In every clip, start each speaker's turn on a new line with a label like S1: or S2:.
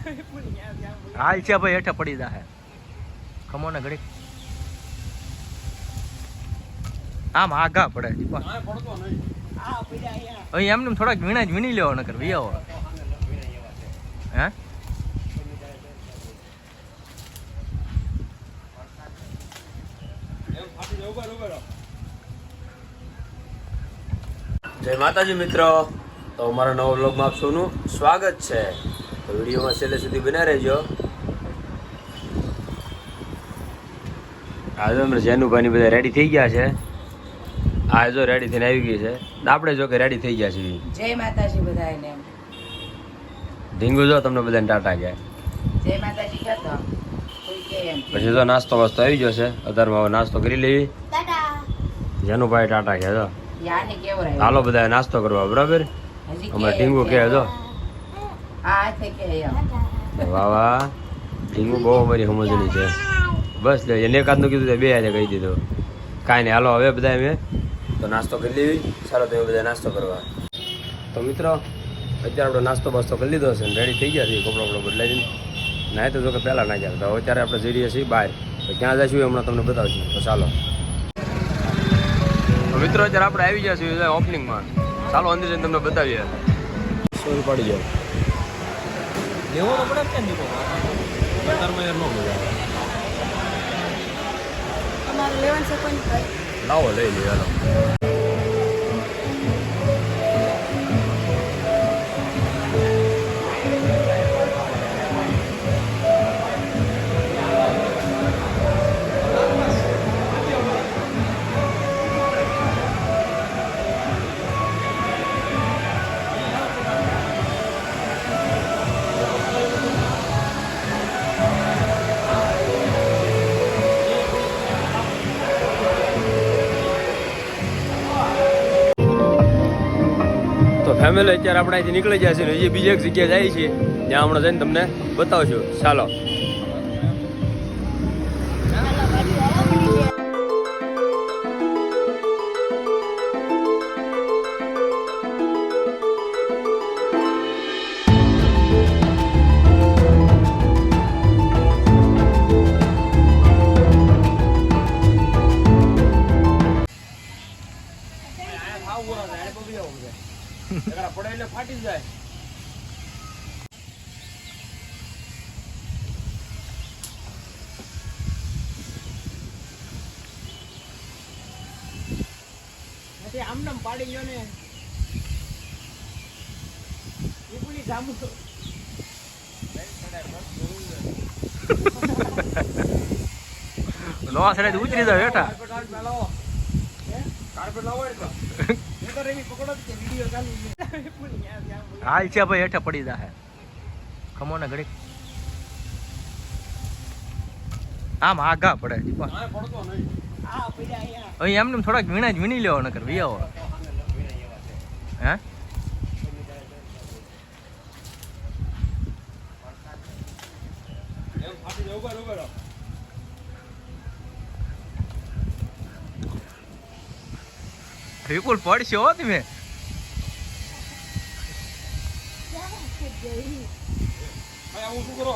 S1: હાલ છે ભાઈ, હેઠે પડી જાહે. ખમો ને ઘડી આમ આગા પડે અહીં એમને થોડાક વીણા જ વીણી લેવો નકર વિયાવો. હે
S2: જય માતાજી મિત્રો, તો અમારા નવા વ્લોગમાં આપ સૌનું સ્વાગત છે. તો વિડીયોમાં છેલ્લે સુધી બના રહેજો. આજે અમે જેનુભાઈની બધા રેડી થઈ ગયા છે. આ જો રેડી થઈને આવી ગઈ છે. આપણે જો કે રેડી થઈ ગયા છીએ.
S3: જય માતાજી બધાને.
S2: ઢીંગુ જો તમને બધાને ટાટા ગયા.
S3: જય માતાજી કહેતો કોઈ કે એમ.
S2: પછી તો નાસ્તો વાસ્તો આવી ગયો છે. અત્યારમાં હવે નાસ્તો કરી લેવી. જેનુભાઈ ટાટા ગયા જો.
S3: યાને કેવો રહ્યો.
S2: હાલો બધા નાસ્તો કરવા બરાબર. અમારે ઢીંગુ કહે જો.
S3: આ છે કે એમ.
S2: વાહ વાહ, ઢીંગુ બહુ અમારી સમજણી છે. બસ એને એકાદનું કીધું બે આજે કહી દીધું. કાંઈ નહીં, હાલો હવે બધા અમે તો નાસ્તો કરી લેવી. ચાલો તમે બધા નાસ્તો કરવા. તો મિત્રો અત્યારે આપણે નાસ્તો બાસ્તો કરી લીધો છે, રેડી થઈ ગયા છીએ. કપડો કપડો બદલાવીને નાહી તો જો કે પહેલાં ના ગયા. તો અત્યારે આપણે જઈ રહ્યા છીએ બહાર. તો ક્યાં જઈશું હમણાં તમને બતાવશું. તો ચાલો તો મિત્રો અત્યારે આપણે આવી ગયા છીએ ઓપનિંગમાં. ચાલો અંદર જઈને તમને બતાવીએ. સોરી પડી જાય લેવો તો પડે કેમ દીકો બજારમાં યાર નો મજા આવે.
S3: અમારે લેવન છે પણ
S2: લાવો લઈ લે હાલો. ફેમિલી અત્યારે આપણે અહીંથી નીકળી જાય છે ને હજી બીજી એક જગ્યાએ જાય છે, ત્યાં હમણાં જઈને તમને બતાવશું. ચાલો પડે એટલે ફાટી જાય.
S1: આમ નામ પાડી ગયો ને ઈપુલી જામુ લોવા સડે ઉતરી જાવ બેટા.
S2: કાર્પેટ લાવો એટલે
S1: હાલ છે ભાઈ, હેઠે પડી જાહે. ખમો ને ઘડી આમ આગા પડે અહીં એમને થોડાક વીણા જ વીણી લેવો નકર વિયાવો. હે વિપુલ પડશે હો તમે.
S2: આવું શું કરો?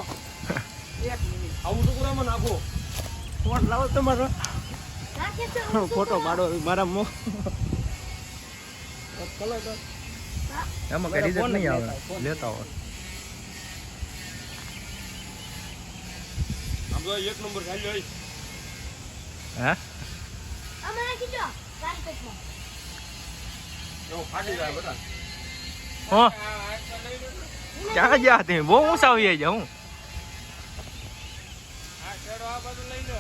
S2: આવું શું કરો? મને નાખો
S1: ફોન લાવો તમારો ફોટો પાડો મારા મો એમાં કઈ રિઝલ્ટ નહીં આવે, લેતા હોય.
S2: આમ તો એક નંબર ખાલી હોય.
S1: હે
S2: ફાટી જાય બધા.
S1: હો ક્યાં ગયા તમે? બહુ ઊંચા આવી જાય હું.
S2: આ બાજુ લઈ લો.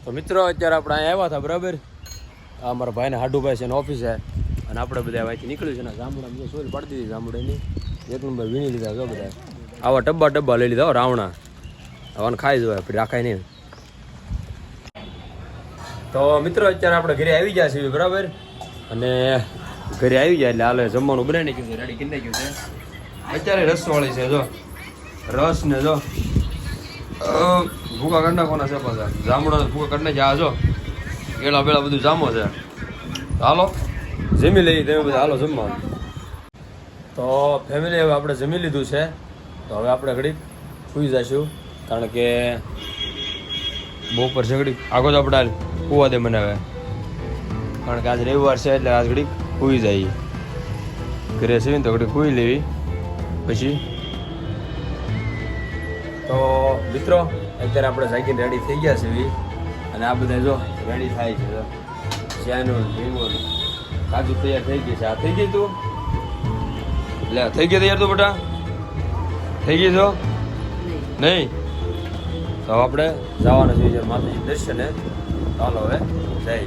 S2: તો મિત્રો અત્યારે આપણે અહીંયા આવ્યા હતા બરાબર. આ અમારા ભાઈને હાડુભાઈ છે ને ઓફિસ છે, અને આપણે બધા અહીંથી નીકળ્યું છે ને જાંબુડા મેં સોરી પડી દીધી જાંબુડાની. એક નંબર વીણી લીધા જો બધા. આવા ડબ્બા લઈ લીધા રાવણા. હવે ખાઈ જવાય પછી રાખાય નહીં. તો મિત્રો અત્યારે આપણે ઘરે આવી ગયા છીએ બરાબર. અને ઘરે આવી જાય એટલે હાલે જમવાનું બનાવી નાખ્યું છે, રેડી કરી નાખ્યું છે. અત્યારે રસવાળી છે, જો રસ ને જો ભૂકા કરી નાખવાના છે પાછા, જામડા ભૂકા કરી નાખ્યા. આ જો કેળા બેળા બધું જામો છે. હાલો જમી લઈએ, તમે બધા હાલો જમવા. તો ફેમિલી હવે આપણે જમી લીધું છે, તો હવે આપણે ઘડીક સૂઈ જઈશું, કારણ કે બપોર છે ઘડીક આગળ તો આપણે કુવા દે બનાવે, કારણ કે આજ રવિવાર છે એટલે આજ ઘડીક સૂઈ જઈએ. ઘરે સીવીને તો ઘડીક સૂઈ લેવી પછી. તો મિત્રો અત્યારે આપણે જાગીને રેડી થઈ ગયા છે અને આ બધા જો રેડી થાય છે, શેનું ભીંગું કાજુ તૈયાર થઈ ગઈ છે. આ થઈ ગઈ તું એટલે થઈ ગઈ તૈયાર તું બેટા થઈ ગઈ છો નહીં? તો આપણે જવાના છીએ માતાજી દર્શને. ચાલો હવે જઈ.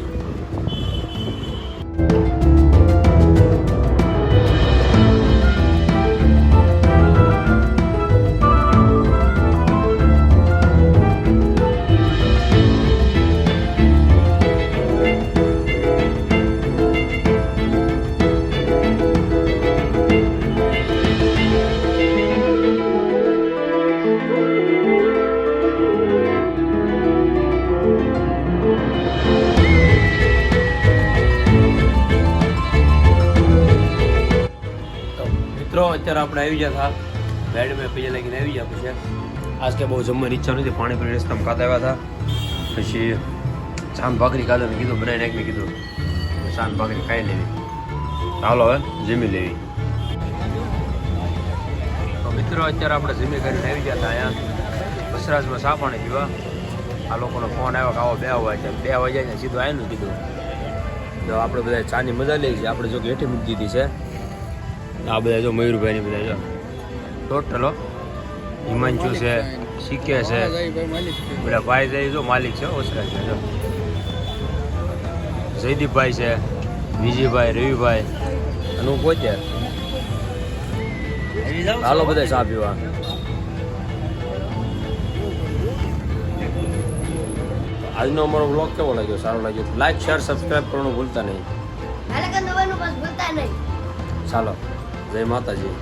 S2: અત્યારે આપણે આવી ગયા હતા બેડમાં પૈયા લાગીને આવી ગયા. પછી આજ કે બહુ જમવાની ઈચ્છા નથી, પાણીપુરી રસ્તામાં ખાતા આવ્યા હતા. પછી ચાંદ ભાખરી ખાધા મેં કીધું બનાવી નાખ, મેં કીધું ચાંદ ભાખરી ખાઈ લેવી. ચાલો હવે જમી લેવી. તો મિત્રો અત્યારે આપણે જમી કરીને આવી ગયા હતા અહીંયા બસરાજમાં ચા પાણી પીવા. આ લોકોનો ફોન આવ્યો કે આવો 2 વાગ્યા છે, 2 વાગ્યા છે સીધું આવીને કીધું. તો આપણે બધા ચાની મજા લઈ છે. આપણે જો કે હેઠી મૂકી દીધી છે. આ બધા જો મયુરભાઈ બધા જો ટોટલો હિમાંશુ છે, શીખે છે, બધા ભાઈ જાય જો માલિક છે ઓસ્કાર છે, જો જયદીપભાઈ છે, વિજયભાઈ, રવિભાઈ અને હું પોતે. હાલો બધા ચા પીવા. આજનો અમારો બ્લોગ કેવો લાગ્યો? સારો લાગ્યો લાઈક શેર સબસ્ક્રાઈબ કરવાનું ભૂલતા નહીં. ચાલો જય માતાજી.